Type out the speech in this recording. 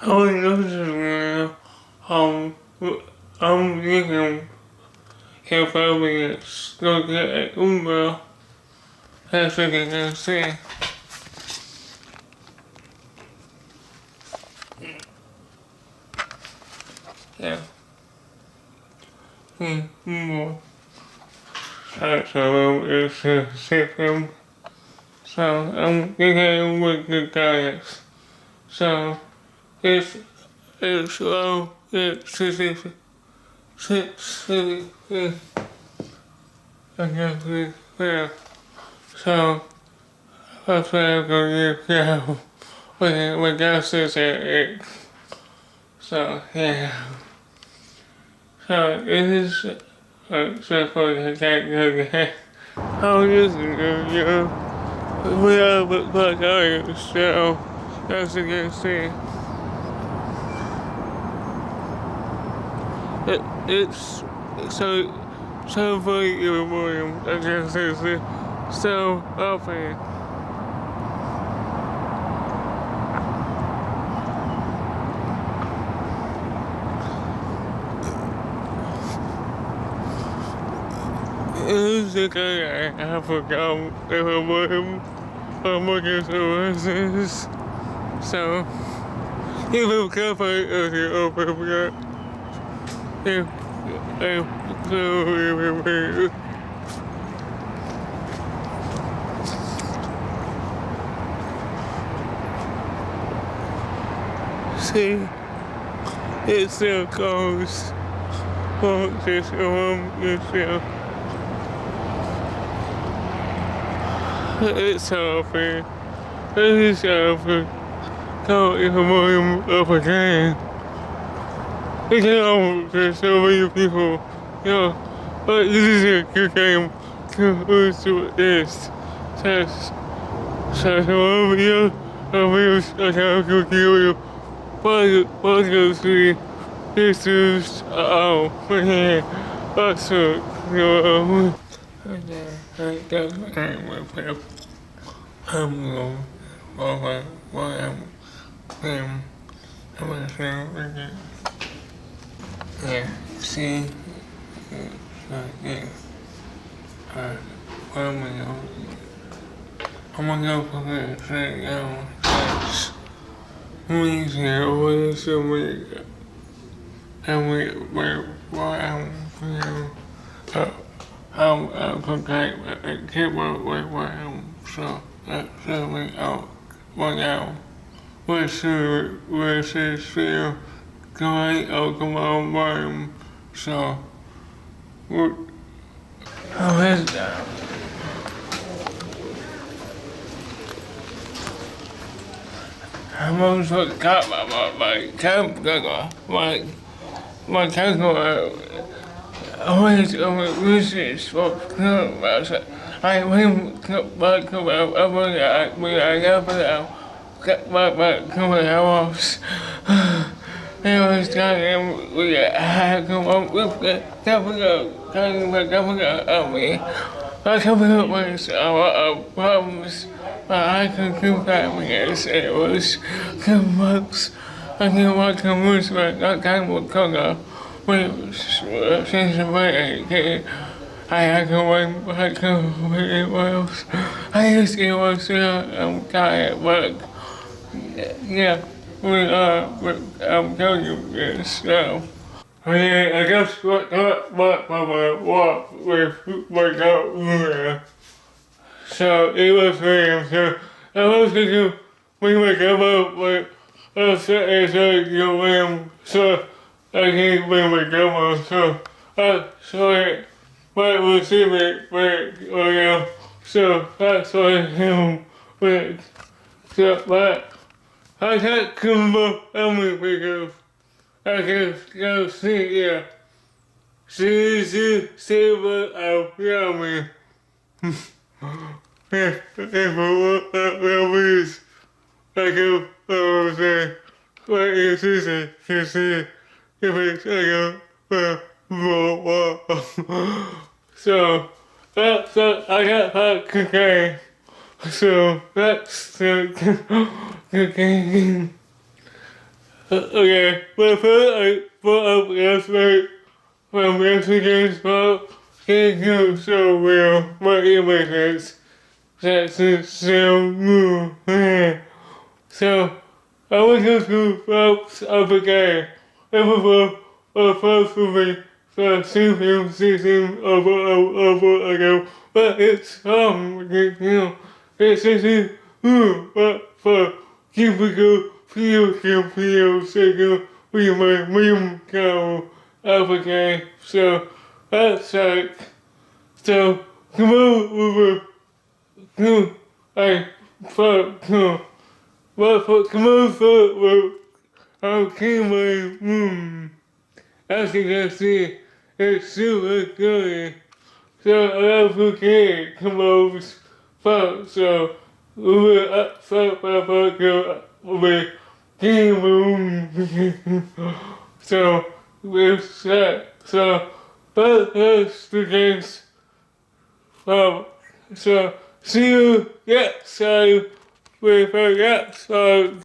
Oh, no, um, I'm thinking if I would look at Uber, that's what I can say. Yeah. More. So it's a system. So I'm thinking with the guys. So it's low, it's 60, I guess it's fair. So that's what I'm going to go with gas is it. So yeah. So it is so for the okay. How is it you? We have a black eye, so as you can see. It's so funny in the morning, I guess it's so open. It's the guy I forgot if I'm looking services. So if I'm covered as you open up, if I'm so see, it still goes. Well, this it's still. It's open. It's open. Go in the morning of again. You know, there's so many people. You know, but this is a good game to lose to this. So you I have to give you positively. This is, yeah, that's it. I got my name with him. I'm going over what I'm gonna say, yeah, see, yeah, I'm gonna go for this right now. We say, what is the way, and what I'm contact, I keep with what so that's something out, one out. What's the still going out come on room, so, what, how is that? I'm also got my Camcorder, my Camcorder, always uses for cameras. I went back about when I got my camera off. It was time we had come up with the camera on me. I come up with our problems. But I could do that because it was 2 months. I didn't want to lose my color. Since the way I had to wait back to it was. I used to was tired, but yeah, I'm telling you this now. I just what with my dog. So it was me. So I was thinking we would come up with a certain room. So I think we would come up. So I saw it, but we see it with so that's what him with. So but I can't come up only because I can go see yeah. See what I'm yummy. If it was like a say, what is this? You see, if it's like so that's I got that cocaine. So that's the cocaine. Okay, but first I brought up last night from yesterday's book. Thank you so well. My images. That's so good. So, I want to do props of a guy. It was a first movie for season over ago, but it's it's just but for typical video signal with my meme cow of a guy. So, that's like, so, come on over, I, fuck, well, for commercial work, I came my as you can see, it's super good. So I also can't come over phone, so we were up front by photo with game room. So we're set. So both those students so see you next time with our next